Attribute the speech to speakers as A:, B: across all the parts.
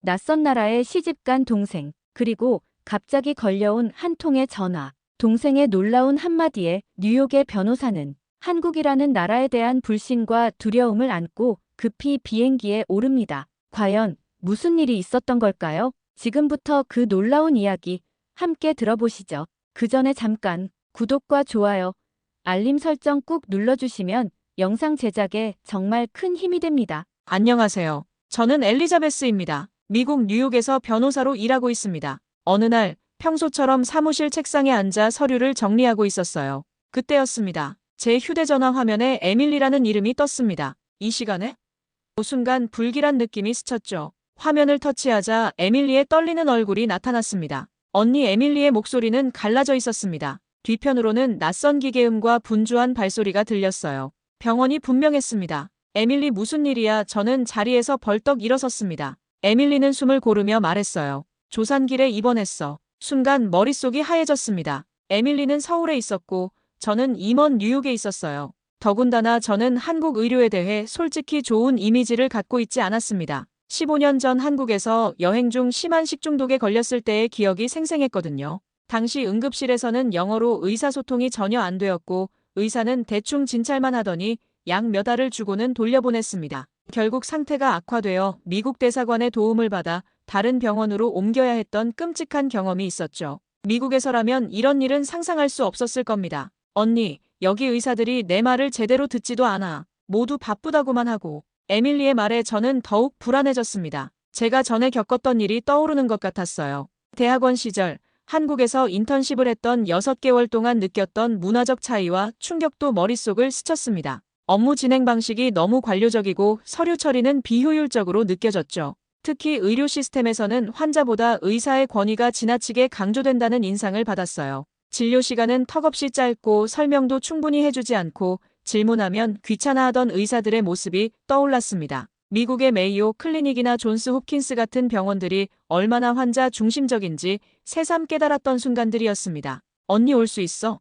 A: 낯선 나라에 시집간 동생, 그리고 갑자기 걸려온 한 통의 전화. 동생의 놀라운 한마디에 뉴욕의 변호사는 한국이라는 나라에 대한 불신과 두려움을 안고 급히 비행기에 오릅니다. 과연 무슨 일이 있었던 걸까요? 지금부터 그 놀라운 이야기 함께 들어보시죠. 그 전에 잠깐 구독과 좋아요, 알림 설정 꾹 눌러주시면 영상 제작에 정말 큰 힘이 됩니다.
B: 안녕하세요. 저는 엘리자베스입니다. 미국 뉴욕에서 변호사로 일하고 있습니다. 어느 날 평소처럼 사무실 책상에 앉아 서류를 정리하고 있었어요. 그때였습니다. 제 휴대전화 화면에 에밀리라는 이름이 떴습니다. 이 시간에? 순간 불길한 느낌이 스쳤죠. 화면을 터치하자 에밀리의 떨리는 얼굴이 나타났습니다. 언니 에밀리의 목소리는 갈라져 있었습니다. 뒤편으로는 낯선 기계음과 분주한 발소리가 들렸어요. 병원이 분명했습니다. 에밀리 무슨 일이야? 저는 자리에서 벌떡 일어섰습니다. 에밀리는 숨을 고르며 말했어요. 조산길에 입원했어. 순간 머릿속이 하얘졌습니다. 에밀리는 서울에 있었고 저는 이 먼 뉴욕에 있었어요. 더군다나 저는 한국 의료에 대해 솔직히 좋은 이미지를 갖고 있지 않았습니다. 15년 전 한국에서 여행 중 심한 식중독에 걸렸을 때의 기억이 생생했거든요. 당시 응급실에서는 영어로 의사소통이 전혀 안 되었고 의사는 대충 진찰만 하더니 약 몇 알을 주고는 돌려보냈습니다. 결국 상태가 악화되어 미국 대사관의 도움을 받아 다른 병원으로 옮겨야 했던 끔찍한 경험이 있었죠. 미국에서라면 이런 일은 상상할 수 없었을 겁니다. 언니, 여기 의사들이 내 말을 제대로 듣지도 않아. 모두 바쁘다고만 하고. 에밀리의 말에 저는 더욱 불안해졌습니다. 제가 전에 겪었던 일이 떠오르는 것 같았어요. 대학원 시절 한국에서 인턴십을 했던 6개월 동안 느꼈던 문화적 차이와 충격도 머릿속을 스쳤습니다. 업무 진행 방식이 너무 관료적이고 서류 처리는 비효율적으로 느껴졌죠. 특히 의료 시스템에서는 환자보다 의사의 권위가 지나치게 강조된다는 인상을 받았어요. 진료 시간은 턱없이 짧고 설명도 충분히 해주지 않고 질문하면 귀찮아하던 의사들의 모습이 떠올랐습니다. 미국의 메이오 클리닉이나 존스 홉킨스 같은 병원들이 얼마나 환자 중심적인지 새삼 깨달았던 순간들이었습니다. 언니 올 수 있어?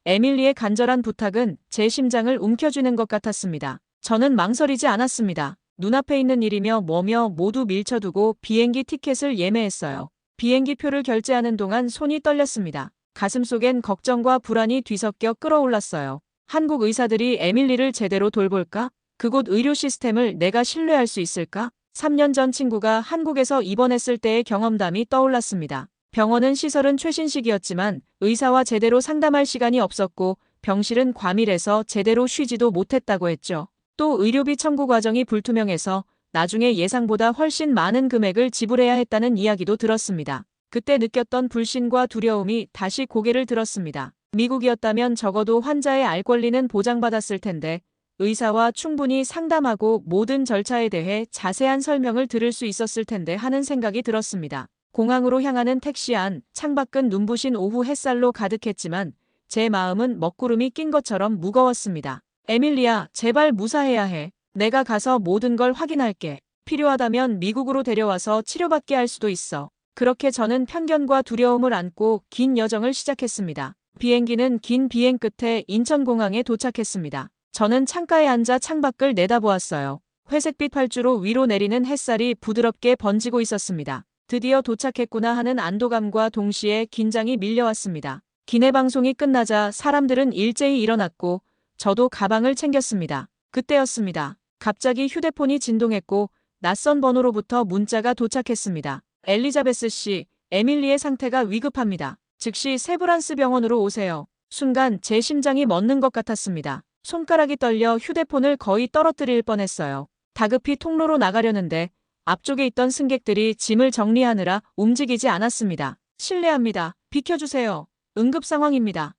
B: 에밀리의 간절한 부탁은 제 심장을 움켜쥐는 것 같았습니다. 저는 망설이지 않았습니다. 눈앞에 있는 일이며 뭐며 모두 밀쳐두고 비행기 티켓을 예매했어요. 비행기 표를 결제하는 동안 손이 떨렸습니다. 가슴속엔 걱정과 불안이 뒤섞여 끌어올랐어요. 한국 의사들이 에밀리를 제대로 돌볼까? 그곳 의료 시스템을 내가 신뢰할 수 있을까? 3년 전 친구가 한국에서 입원했을 때의 경험담이 떠올랐습니다. 병원은 시설은 최신식이었지만 의사와 제대로 상담할 시간이 없었고 병실은 과밀해서 제대로 쉬지도 못했다고 했죠. 또 의료비 청구 과정이 불투명해서 나중에 예상보다 훨씬 많은 금액을 지불해야 했다는 이야기도 들었습니다. 그때 느꼈던 불신과 두려움이 다시 고개를 들었습니다. 미국이었다면 적어도 환자의 알 권리는 보장받았을 텐데 의사와 충분히 상담하고 모든 절차에 대해 자세한 설명을 들을 수 있었을 텐데 하는 생각이 들었습니다. 공항으로 향하는 택시 안, 창밖은 눈부신 오후 햇살로 가득했지만 제 마음은 먹구름이 낀 것처럼 무거웠습니다. 에밀리야, 제발 무사해야 해. 내가 가서 모든 걸 확인할게. 필요하다면 미국으로 데려와서 치료받게 할 수도 있어. 그렇게 저는 편견과 두려움을 안고 긴 여정을 시작했습니다. 비행기는 긴 비행 끝에 인천공항에 도착했습니다. 저는 창가에 앉아 창밖을 내다보았어요. 회색빛 활주로 위로 내리는 햇살이 부드럽게 번지고 있었습니다. 드디어 도착했구나 하는 안도감과 동시에 긴장이 밀려왔습니다. 기내 방송이 끝나자 사람들은 일제히 일어났고 저도 가방을 챙겼습니다. 그때였습니다. 갑자기 휴대폰이 진동했고 낯선 번호로부터 문자가 도착했습니다. 엘리자베스 씨, 에밀리의 상태가 위급합니다. 즉시 세브란스 병원으로 오세요. 순간 제 심장이 멎는 것 같았습니다. 손가락이 떨려 휴대폰을 거의 떨어뜨릴 뻔했어요. 다급히 통로로 나가려는데 앞쪽에 있던 승객들이 짐을 정리하느라 움직이지 않았습니다. 실례합니다. 비켜주세요. 응급 상황입니다.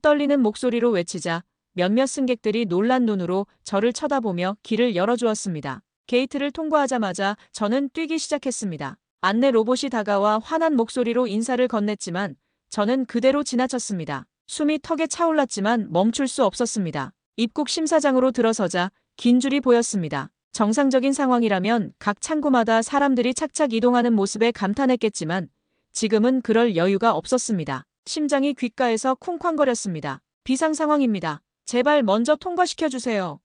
B: 떨리는 목소리로 외치자 몇몇 승객들이 놀란 눈으로 저를 쳐다보며 길을 열어주었습니다. 게이트를 통과하자마자 저는 뛰기 시작했습니다. 안내 로봇이 다가와 환한 목소리로 인사를 건넸지만 저는 그대로 지나쳤습니다. 숨이 턱에 차올랐지만 멈출 수 없었습니다. 입국 심사장으로 들어서자 긴 줄이 보였습니다. 정상적인 상황이라면 각 창구마다 사람들이 착착 이동하는 모습에 감탄했겠지만 지금은 그럴 여유가 없었습니다. 심장이 귓가에서 쿵쾅거렸습니다. 비상 상황입니다. 제발 먼저 통과시켜주세요.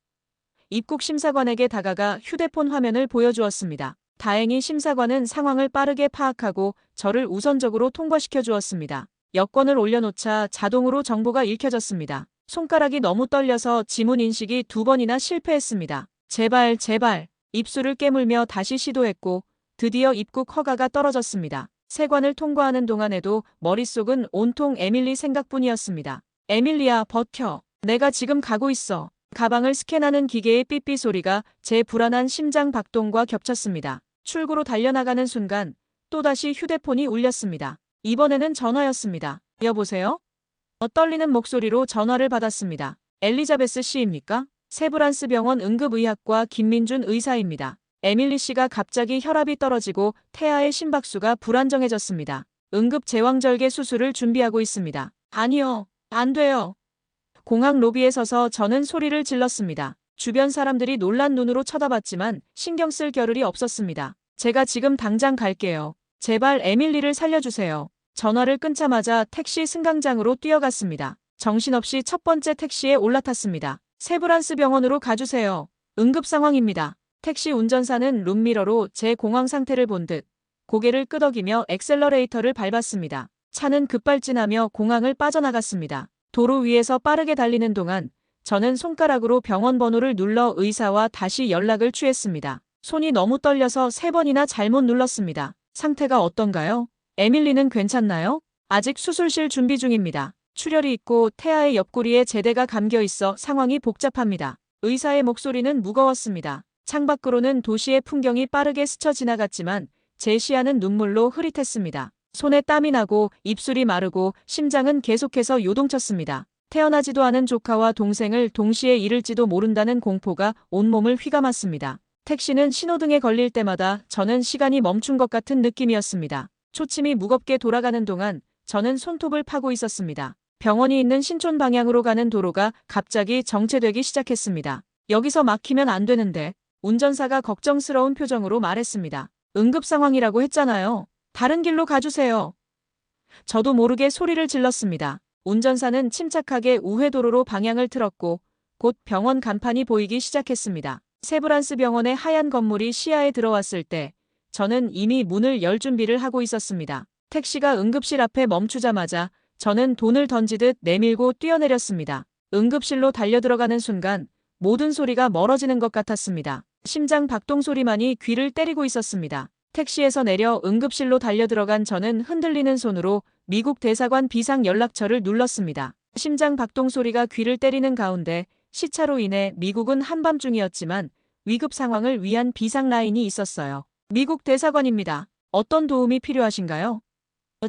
B: 입국 심사관에게 다가가 휴대폰 화면을 보여주었습니다. 다행히 심사관은 상황을 빠르게 파악하고 저를 우선적으로 통과시켜 주었습니다. 여권을 올려놓자 자동으로 정보가 읽혀졌습니다. 손가락이 너무 떨려서 지문 인식이 2번이나 실패했습니다. 제발, 제발. 입술을 깨물며 다시 시도했고 드디어 입국 허가가 떨어졌습니다. 세관을 통과하는 동안에도 머릿속은 온통 에밀리 생각뿐이었습니다. 에밀리야, 버텨. 내가 지금 가고 있어. 가방을 스캔하는 기계의 삐삐 소리가 제 불안한 심장 박동과 겹쳤습니다. 출구로 달려나가는 순간 또다시 휴대폰이 울렸습니다. 이번에는 전화였습니다. 여보세요? 떨리는 목소리로 전화를 받았습니다. 엘리자베스 씨입니까? 세브란스 병원 응급의학과 김민준 의사입니다. 에밀리 씨가 갑자기 혈압이 떨어지고 태아의 심박수가 불안정해졌습니다. 응급 제왕절개 수술을 준비하고 있습니다. 아니요, 안 돼요. 공항 로비에 서서 저는 소리를 질렀습니다. 주변 사람들이 놀란 눈으로 쳐다봤지만 신경 쓸 겨를이 없었습니다. 제가 지금 당장 갈게요. 제발 에밀리를 살려주세요. 전화를 끊자마자 택시 승강장으로 뛰어갔습니다. 정신없이 첫 번째 택시에 올라탔습니다. 세브란스 병원으로 가주세요. 응급 상황입니다. 택시 운전사는 룸미러로 제 공황 상태를 본 듯 고개를 끄덕이며 엑셀러레이터를 밟았습니다. 차는 급발진하며 공항을 빠져나갔습니다. 도로 위에서 빠르게 달리는 동안 저는 손가락으로 병원 번호를 눌러 의사와 다시 연락을 취했습니다. 손이 너무 떨려서 3번이나 잘못 눌렀습니다. 상태가 어떤가요? 에밀리는 괜찮나요? 아직 수술실 준비 중입니다. 출혈이 있고 태아의 옆구리에 제대가 감겨 있어 상황이 복잡합니다. 의사의 목소리는 무거웠습니다. 창밖으로는 도시의 풍경이 빠르게 스쳐 지나갔지만 제 시야는 눈물로 흐릿했습니다. 손에 땀이 나고 입술이 마르고 심장은 계속해서 요동쳤습니다. 태어나지도 않은 조카와 동생을 동시에 잃을지도 모른다는 공포가 온몸을 휘감았습니다. 택시는 신호등에 걸릴 때마다 저는 시간이 멈춘 것 같은 느낌이었습니다. 초침이 무겁게 돌아가는 동안 저는 손톱을 파고 있었습니다. 병원이 있는 신촌 방향으로 가는 도로가 갑자기 정체되기 시작했습니다. 여기서 막히면 안 되는데 운전사가 걱정스러운 표정으로 말했습니다. 응급 상황이라고 했잖아요. 다른 길로 가주세요. 저도 모르게 소리를 질렀습니다. 운전사는 침착하게 우회도로로 방향을 틀었고 곧 병원 간판이 보이기 시작했습니다. 세브란스 병원의 하얀 건물이 시야에 들어왔을 때 저는 이미 문을 열 준비를 하고 있었습니다. 택시가 응급실 앞에 멈추자마자 저는 돈을 던지듯 내밀고 뛰어내렸습니다. 응급실로 달려들어가는 순간 모든 소리가 멀어지는 것 같았습니다. 심장 박동 소리만이 귀를 때리고 있었습니다. 택시에서 내려 응급실로 달려들어간 저는 흔들리는 손으로 미국 대사관 비상 연락처를 눌렀습니다. 심장 박동 소리가 귀를 때리는 가운데 시차로 인해 미국은 한밤중이었지만 위급 상황을 위한 비상 라인이 있었어요. 미국 대사관입니다. 어떤 도움이 필요하신가요?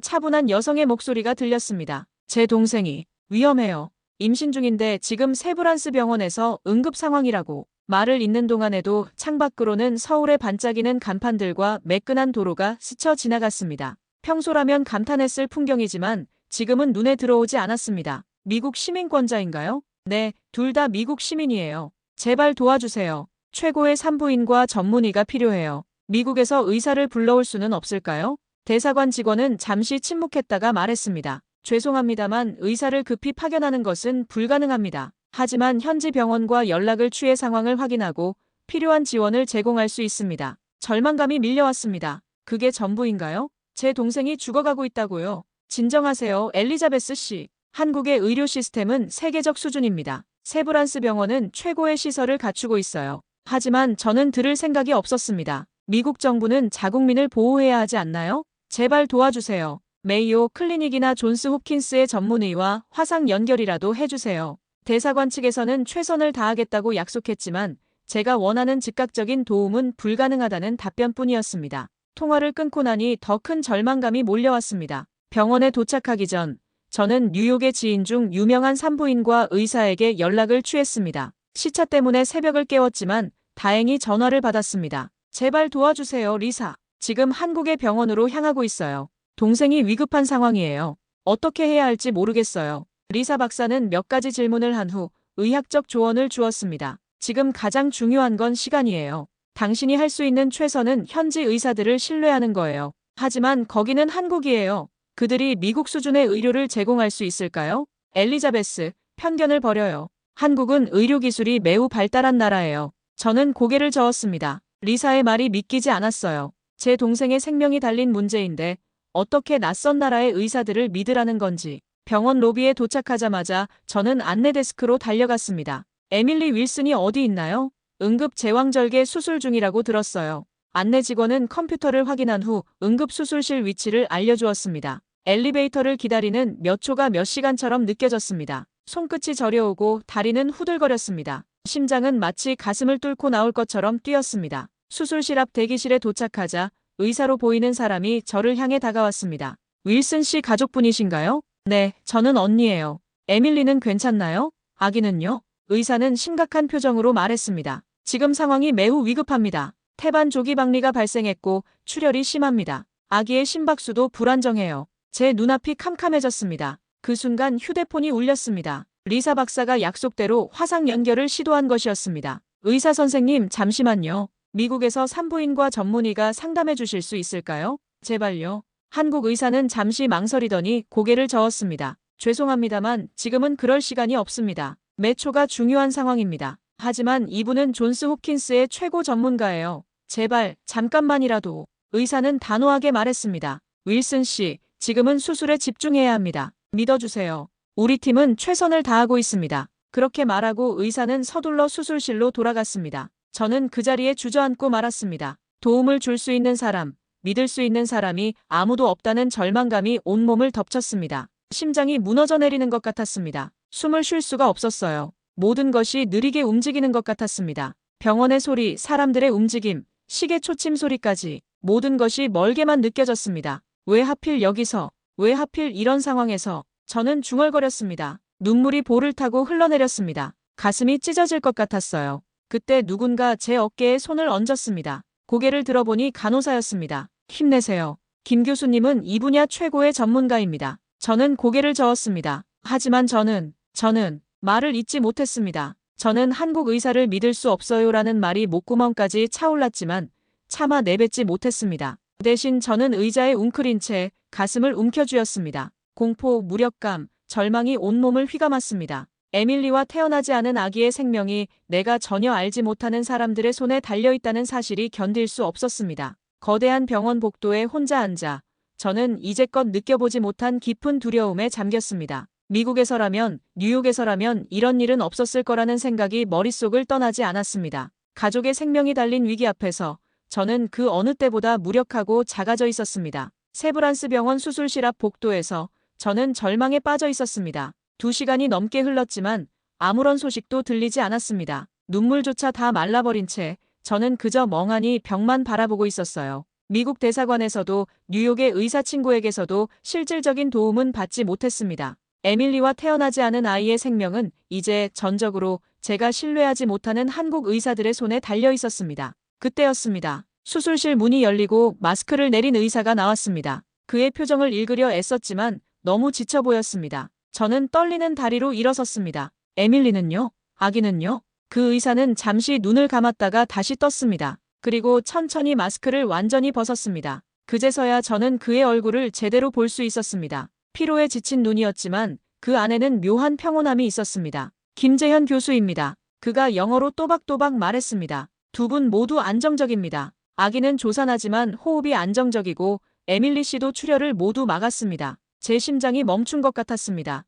B: 차분한 여성의 목소리가 들렸습니다. 제 동생이 위험해요. 임신 중인데 지금 세브란스 병원에서 응급 상황이라고. 말을 잇는 동안에도 창밖으로는 서울의 반짝이는 간판들과 매끈한 도로가 스쳐 지나갔습니다. 평소라면 감탄했을 풍경이지만 지금은 눈에 들어오지 않았습니다. 미국 시민권자인가요? 네, 둘 다 미국 시민이에요. 제발 도와주세요. 최고의 산부인과 전문의가 필요해요. 미국에서 의사를 불러올 수는 없을까요? 대사관 직원은 잠시 침묵했다가 말했습니다. 죄송합니다만 의사를 급히 파견하는 것은 불가능합니다. 하지만 현지 병원과 연락을 취해 상황을 확인하고 필요한 지원을 제공할 수 있습니다. 절망감이 밀려왔습니다. 그게 전부인가요? 제 동생이 죽어가고 있다고요. 진정하세요, 엘리자베스 씨. 한국의 의료 시스템은 세계적 수준입니다. 세브란스 병원은 최고의 시설을 갖추고 있어요. 하지만 저는 들을 생각이 없었습니다. 미국 정부는 자국민을 보호해야 하지 않나요? 제발 도와주세요. 메이오 클리닉이나 존스 홉킨스의 전문의와 화상 연결이라도 해주세요. 대사관 측에서는 최선을 다하겠다고 약속했지만 제가 원하는 즉각적인 도움은 불가능하다는 답변뿐이었습니다. 통화를 끊고 나니 더 큰 절망감이 몰려왔습니다. 병원에 도착하기 전 저는 뉴욕의 지인 중 유명한 산부인과 의사에게 연락을 취했습니다. 시차 때문에 새벽을 깨웠지만 다행히 전화를 받았습니다. 제발 도와주세요, 리사. 지금 한국의 병원으로 향하고 있어요. 동생이 위급한 상황이에요. 어떻게 해야 할지 모르겠어요. 리사 박사는 몇 가지 질문을 한 후 의학적 조언을 주었습니다. 지금 가장 중요한 건 시간이에요. 당신이 할 수 있는 최선은 현지 의사들을 신뢰하는 거예요. 하지만 거기는 한국이에요. 그들이 미국 수준의 의료를 제공할 수 있을까요? 엘리자베스, 편견을 버려요. 한국은 의료기술이 매우 발달한 나라예요. 저는 고개를 저었습니다. 리사의 말이 믿기지 않았어요. 제 동생의 생명이 달린 문제인데 어떻게 낯선 나라의 의사들을 믿으라는 건지. 병원 로비에 도착하자마자 저는 안내 데스크로 달려갔습니다. 에밀리 윌슨이 어디 있나요? 응급 제왕절개 수술 중이라고 들었어요. 안내 직원은 컴퓨터를 확인한 후 응급수술실 위치를 알려주었습니다. 엘리베이터를 기다리는 몇 초가 몇 시간처럼 느껴졌습니다. 손끝이 저려오고 다리는 후들거렸습니다. 심장은 마치 가슴을 뚫고 나올 것처럼 뛰었습니다. 수술실 앞 대기실에 도착하자 의사로 보이는 사람이 저를 향해 다가왔습니다. 윌슨 씨 가족분이신가요? 네, 저는 언니예요. 에밀리는 괜찮나요? 아기는요? 의사는 심각한 표정으로 말했습니다. 지금 상황이 매우 위급합니다. 태반 조기박리가 발생했고 출혈이 심합니다. 아기의 심박수도 불안정해요. 제 눈앞이 캄캄해졌습니다. 그 순간 휴대폰이 울렸습니다. 리사 박사가 약속대로 화상 연결을 시도한 것이었습니다. 의사 선생님, 잠시만요. 미국에서 산부인과 전문의가 상담해 주실 수 있을까요? 제발요. 한국 의사는 잠시 망설이더니 고개를 저었습니다. 죄송합니다만 지금은 그럴 시간이 없습니다. 매 초가 중요한 상황입니다. 하지만 이분은 존스 홉킨스의 최고 전문가예요. 제발 잠깐만이라도. 의사는 단호하게 말했습니다. 윌슨 씨, 지금은 수술에 집중해야 합니다. 믿어주세요. 우리 팀은 최선을 다하고 있습니다. 그렇게 말하고 의사는 서둘러 수술실로 돌아갔습니다. 저는 그 자리에 주저앉고 말았습니다. 도움을 줄 수 있는 사람, 믿을 수 있는 사람이 아무도 없다는 절망감이 온몸을 덮쳤습니다. 심장이 무너져 내리는 것 같았습니다. 숨을 쉴 수가 없었어요. 모든 것이 느리게 움직이는 것 같았습니다. 병원의 소리, 사람들의 움직임, 시계 초침 소리까지 모든 것이 멀게만 느껴졌습니다. 왜 하필 여기서, 왜 하필 이런 상황에서. 저는 중얼거렸습니다. 눈물이 볼을 타고 흘러내렸습니다. 가슴이 찢어질 것 같았어요. 그때 누군가 제 어깨에 손을 얹었습니다. 고개를 들어보니 간호사였습니다. 힘내세요. 김 교수님은 이 분야 최고의 전문가입니다. 저는 고개를 저었습니다. 하지만 저는 말을 잇지 못했습니다. 저는 한국 의사를 믿을 수 없어요라는 말이 목구멍까지 차올랐지만 차마 내뱉지 못했습니다. 대신 저는 의자에 웅크린 채 가슴을 움켜쥐었습니다. 공포, 무력감, 절망이 온몸을 휘감았습니다. 에밀리와 태어나지 않은 아기의 생명이 내가 전혀 알지 못하는 사람들의 손에 달려있다는 사실이 견딜 수 없었습니다. 거대한 병원 복도에 혼자 앉아 저는 이제껏 느껴보지 못한 깊은 두려움에 잠겼습니다. 미국에서라면, 뉴욕에서라면 이런 일은 없었을 거라는 생각이 머릿속을 떠나지 않았습니다. 가족의 생명이 달린 위기 앞에서 저는 그 어느 때보다 무력하고 작아져 있었습니다. 세브란스 병원 수술실 앞 복도에서 저는 절망에 빠져 있었습니다. 2시간이 넘게 흘렀지만 아무런 소식도 들리지 않았습니다. 눈물조차 다 말라버린 채 저는 그저 멍하니 벽만 바라보고 있었어요. 미국 대사관에서도 뉴욕의 의사 친구에게서도 실질적인 도움은 받지 못했습니다. 에밀리와 태어나지 않은 아이의 생명은 이제 전적으로 제가 신뢰하지 못하는 한국 의사들의 손에 달려 있었습니다. 그때였습니다. 수술실 문이 열리고 마스크를 내린 의사가 나왔습니다. 그의 표정을 읽으려 애썼지만 너무 지쳐 보였습니다. 저는 떨리는 다리로 일어섰습니다. 에밀리는요? 아기는요? 그 의사는 잠시 눈을 감았다가 다시 떴습니다. 그리고 천천히 마스크를 완전히 벗었습니다. 그제서야 저는 그의 얼굴을 제대로 볼 수 있었습니다. 피로에 지친 눈이었지만 그 안에는 묘한 평온함이 있었습니다. 김재현 교수입니다. 그가 영어로 또박또박 말했습니다. 두 분 모두 안정적입니다. 아기는 조산하지만 호흡이 안정적이고 에밀리 씨도 출혈을 모두 막았습니다. 제 심장이 멈춘 것 같았습니다.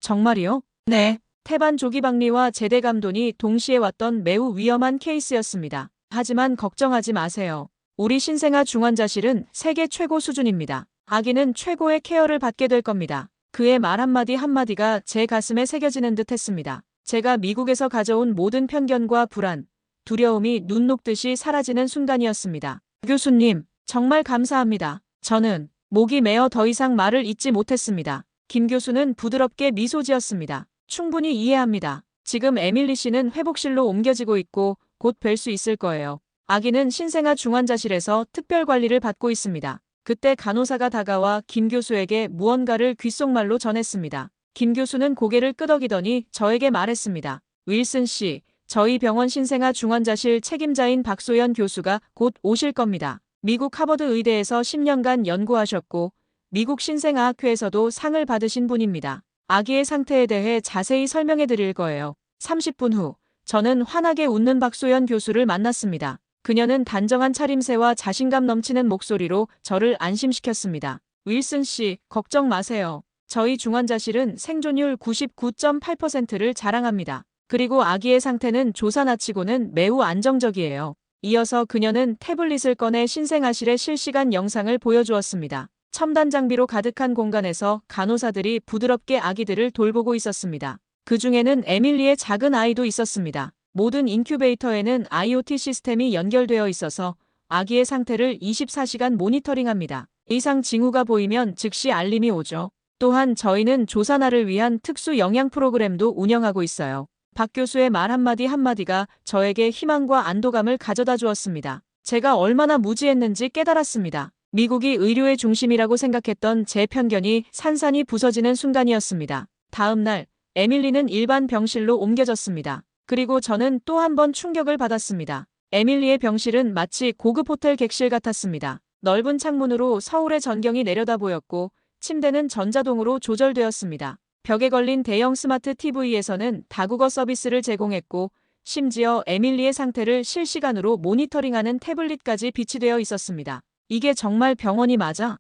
B: 정말이요? 네. 태반 조기박리와 제대 감돈이 동시에 왔던 매우 위험한 케이스였습니다. 하지만 걱정하지 마세요. 우리 신생아 중환자실은 세계 최고 수준입니다. 아기는 최고의 케어를 받게 될 겁니다. 그의 말 한마디 한마디가 제 가슴에 새겨지는 듯 했습니다. 제가 미국에서 가져온 모든 편견과 불안, 두려움이 눈 녹듯이 사라지는 순간이었습니다. 교수님, 정말 감사합니다. 저는 목이 메어 더 이상 말을 잇지 못했습니다. 김 교수는 부드럽게 미소 지었습니다. 충분히 이해합니다. 지금 에밀리 씨는 회복실로 옮겨지고 있고 곧 뵐 수 있을 거예요. 아기는 신생아 중환자실에서 특별 관리를 받고 있습니다. 그때 간호사가 다가와 김 교수에게 무언가를 귓속말로 전했습니다. 김 교수는 고개를 끄덕이더니 저에게 말했습니다. 윌슨 씨, 저희 병원 신생아 중환자실 책임자인 박소연 교수가 곧 오실 겁니다. 미국 하버드 의대에서 10년간 연구하셨고 미국 신생아학회에서도 상을 받으신 분입니다. 아기의 상태에 대해 자세히 설명해 드릴 거예요. 30분 후 저는 환하게 웃는 박소연 교수를 만났습니다. 그녀는 단정한 차림새와 자신감 넘치는 목소리로 저를 안심시켰습니다. 윌슨 씨, 걱정 마세요. 저희 중환자실은 생존율 99.8%를 자랑합니다. 그리고 아기의 상태는 조사나치고는 매우 안정적이에요. 이어서 그녀는 태블릿을 꺼내 신생아실의 실시간 영상을 보여주었습니다. 첨단 장비로 가득한 공간에서 간호사들이 부드럽게 아기들을 돌보고 있었습니다. 그 중에는 에밀리의 작은 아이도 있었습니다. 모든 인큐베이터에는 IoT 시스템이 연결되어 있어서 아기의 상태를 24시간 모니터링합니다. 이상 징후가 보이면 즉시 알림이 오죠. 또한 저희는 조산아를 위한 특수 영양 프로그램도 운영하고 있어요. 박 교수의 말 한마디 한마디가 저에게 희망과 안도감을 가져다 주었습니다. 제가 얼마나 무지했는지 깨달았습니다. 미국이 의료의 중심이라고 생각했던 제 편견이 산산이 부서지는 순간이었습니다. 다음 날, 에밀리는 일반 병실로 옮겨졌습니다. 그리고 저는 또 한 번 충격을 받았습니다. 에밀리의 병실은 마치 고급 호텔 객실 같았습니다. 넓은 창문으로 서울의 전경이 내려다 보였고, 침대는 전자동으로 조절되었습니다. 벽에 걸린 대형 스마트 TV에서는 다국어 서비스를 제공했고, 심지어 에밀리의 상태를 실시간으로 모니터링하는 태블릿까지 비치되어 있었습니다. 이게 정말 병원이 맞아?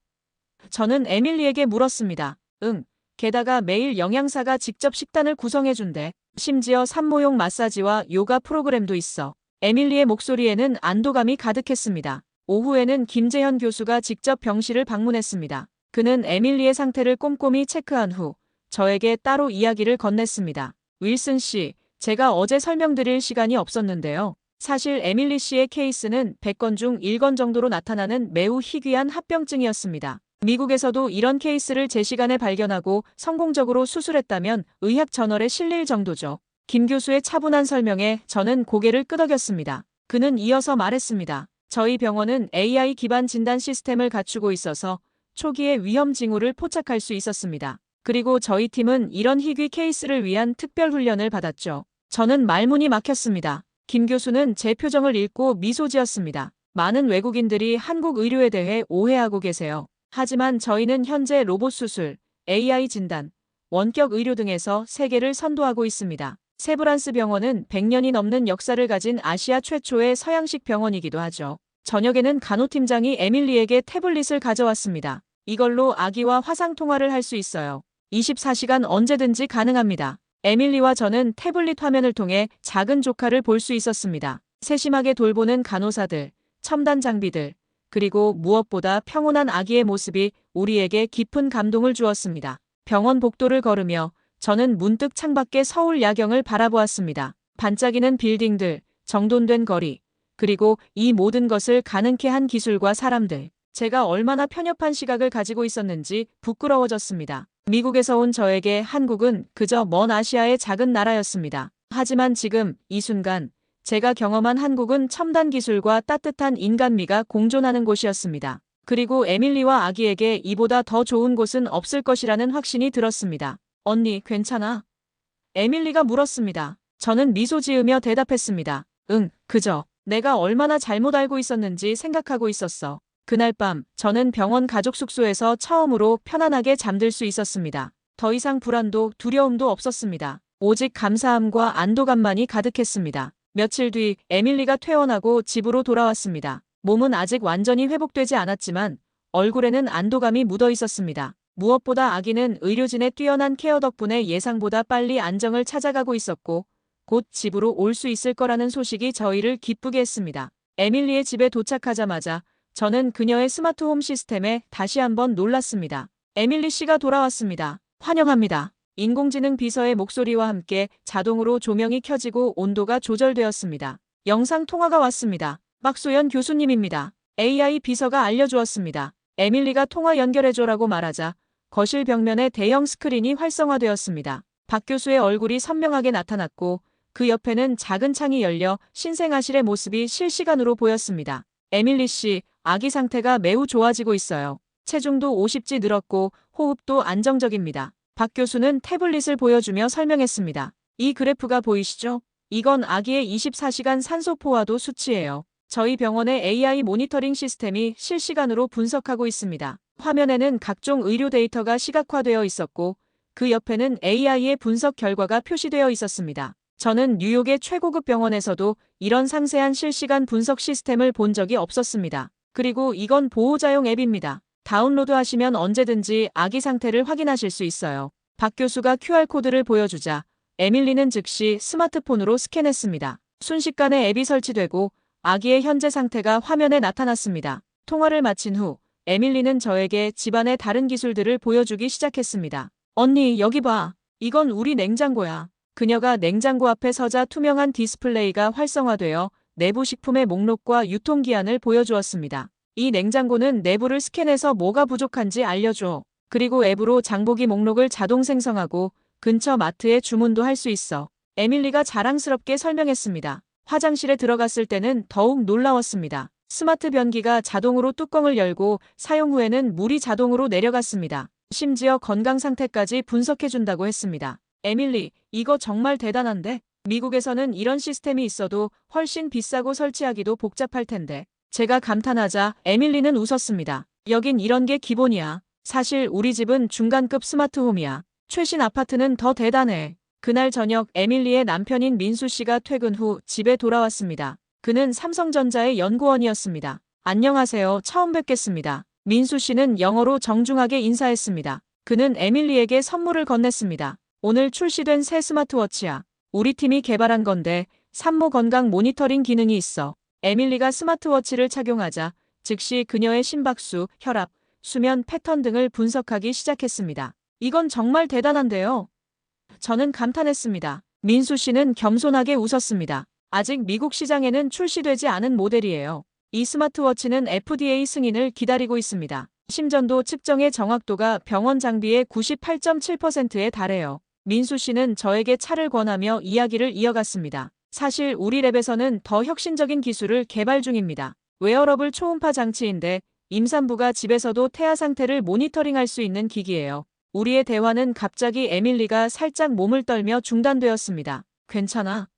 B: 저는 에밀리에게 물었습니다. 응. 게다가 매일 영양사가 직접 식단을 구성해준대. 심지어 산모용 마사지와 요가 프로그램도 있어. 에밀리의 목소리에는 안도감이 가득했습니다. 오후에는 김재현 교수가 직접 병실을 방문했습니다. 그는 에밀리의 상태를 꼼꼼히 체크한 후 저에게 따로 이야기를 건넸습니다. 윌슨 씨, 제가 어제 설명드릴 시간이 없었는데요. 사실 에밀리 씨의 케이스는 100건 중 1건 정도로 나타나는 매우 희귀한 합병증이었습니다. 미국에서도 이런 케이스를 제 시간에 발견하고 성공적으로 수술했다면 의학 저널에 실릴 정도죠. 김 교수의 차분한 설명에 저는 고개를 끄덕였습니다. 그는 이어서 말했습니다. 저희 병원은 AI 기반 진단 시스템을 갖추고 있어서 초기에 위험 징후를 포착할 수 있었습니다. 그리고 저희 팀은 이런 희귀 케이스를 위한 특별 훈련을 받았죠. 저는 말문이 막혔습니다. 김 교수는 제 표정을 읽고 미소 지었습니다. 많은 외국인들이 한국 의료에 대해 오해하고 계세요. 하지만 저희는 현재 로봇 수술, AI 진단, 원격 의료 등에서 세계를 선도하고 있습니다. 세브란스 병원은 100년이 넘는 역사를 가진 아시아 최초의 서양식 병원이기도 하죠. 저녁에는 간호팀장이 에밀리에게 태블릿을 가져왔습니다. 이걸로 아기와 화상 통화를 할 수 있어요. 24시간 언제든지 가능합니다. 에밀리와 저는 태블릿 화면을 통해 작은 조카를 볼 수 있었습니다. 세심하게 돌보는 간호사들, 첨단 장비들, 그리고 무엇보다 평온한 아기의 모습이 우리에게 깊은 감동을 주었습니다. 병원 복도를 걸으며 저는 문득 창밖의 서울 야경을 바라보았습니다. 반짝이는 빌딩들, 정돈된 거리, 그리고 이 모든 것을 가능케 한 기술과 사람들. 제가 얼마나 편협한 시각을 가지고 있었는지 부끄러워졌습니다. 미국에서 온 저에게 한국은 그저 먼 아시아의 작은 나라였습니다. 하지만 지금 이 순간 제가 경험한 한국은 첨단 기술과 따뜻한 인간미가 공존하는 곳이었습니다. 그리고 에밀리와 아기에게 이보다 더 좋은 곳은 없을 것이라는 확신이 들었습니다. 언니, 괜찮아? 에밀리가 물었습니다. 저는 미소 지으며 대답했습니다. 응, 그저 내가 얼마나 잘못 알고 있었는지 생각하고 있었어. 그날 밤 저는 병원 가족 숙소에서 처음으로 편안하게 잠들 수 있었습니다. 더 이상 불안도 두려움도 없었습니다. 오직 감사함과 안도감만이 가득했습니다. 며칠 뒤 에밀리가 퇴원하고 집으로 돌아왔습니다. 몸은 아직 완전히 회복되지 않았지만 얼굴에는 안도감이 묻어 있었습니다. 무엇보다 아기는 의료진의 뛰어난 케어 덕분에 예상보다 빨리 안정을 찾아가고 있었고 곧 집으로 올 수 있을 거라는 소식이 저희를 기쁘게 했습니다. 에밀리의 집에 도착하자마자 저는 그녀의 스마트홈 시스템에 다시 한번 놀랐습니다. 에밀리 씨가 돌아왔습니다. 환영합니다. 인공지능 비서의 목소리와 함께 자동으로 조명이 켜지고 온도가 조절되었습니다. 영상 통화가 왔습니다. 박소연 교수님입니다. AI 비서가 알려주었습니다. 에밀리가 통화 연결해줘라고 말하자 거실 벽면에 대형 스크린이 활성화되었습니다. 박 교수의 얼굴이 선명하게 나타났고 그 옆에는 작은 창이 열려 신생아실의 모습이 실시간으로 보였습니다. 에밀리 씨, 아기 상태가 매우 좋아지고 있어요. 체중도 50g 늘었고 호흡도 안정적입니다. 박 교수는 태블릿을 보여주며 설명했습니다. 이 그래프가 보이시죠? 이건 아기의 24시간 산소 포화도 수치예요. 저희 병원의 AI 모니터링 시스템이 실시간으로 분석하고 있습니다. 화면에는 각종 의료 데이터가 시각화되어 있었고 그 옆에는 AI의 분석 결과가 표시되어 있었습니다. 저는 뉴욕의 최고급 병원에서도 이런 상세한 실시간 분석 시스템을 본 적이 없었습니다. 그리고 이건 보호자용 앱입니다. 다운로드하시면 언제든지 아기 상태를 확인하실 수 있어요. 박 교수가 QR코드를 보여주자 에밀리는 즉시 스마트폰으로 스캔했습니다. 순식간에 앱이 설치되고 아기의 현재 상태가 화면에 나타났습니다. 통화를 마친 후 에밀리는 저에게 집안의 다른 기술들을 보여주기 시작했습니다. 언니, 여기 봐. 이건 우리 냉장고야. 그녀가 냉장고 앞에 서자 투명한 디스플레이가 활성화되어 내부 식품의 목록과 유통기한을 보여주었습니다. 이 냉장고는 내부를 스캔해서 뭐가 부족한지 알려줘. 그리고 앱으로 장보기 목록을 자동 생성하고 근처 마트에 주문도 할 수 있어. 에밀리가 자랑스럽게 설명했습니다. 화장실에 들어갔을 때는 더욱 놀라웠습니다. 스마트 변기가 자동으로 뚜껑을 열고 사용 후에는 물이 자동으로 내려갔습니다. 심지어 건강 상태까지 분석해준다고 했습니다. 에밀리, 이거 정말 대단한데? 미국에서는 이런 시스템이 있어도 훨씬 비싸고 설치하기도 복잡할 텐데. 제가 감탄하자 에밀리는 웃었습니다. 여긴 이런 게 기본이야. 사실 우리 집은 중간급 스마트홈이야. 최신 아파트는 더 대단해. 그날 저녁 에밀리의 남편인 민수 씨가 퇴근 후 집에 돌아왔습니다. 그는 삼성전자의 연구원이었습니다. 안녕하세요. 처음 뵙겠습니다. 민수 씨는 영어로 정중하게 인사했습니다. 그는 에밀리에게 선물을 건넸습니다. 오늘 출시된 새 스마트워치야. 우리 팀이 개발한 건데 산모 건강 모니터링 기능이 있어. 에밀리가 스마트워치를 착용하자 즉시 그녀의 심박수, 혈압, 수면 패턴 등을 분석하기 시작했습니다. 이건 정말 대단한데요. 저는 감탄했습니다. 민수 씨는 겸손하게 웃었습니다. 아직 미국 시장에는 출시되지 않은 모델이에요. 이 스마트워치는 FDA 승인을 기다리고 있습니다. 심전도 측정의 정확도가 병원 장비의 98.7%에 달해요. 민수 씨는 저에게 차를 권하며 이야기를 이어갔습니다. 사실 우리 랩에서는 더 혁신적인 기술을 개발 중입니다. 웨어러블 초음파 장치인데 임산부가 집에서도 태아 상태를 모니터링할 수 있는 기기예요. 우리의 대화는 갑자기 에밀리가 살짝 몸을 떨며 중단되었습니다. 괜찮아?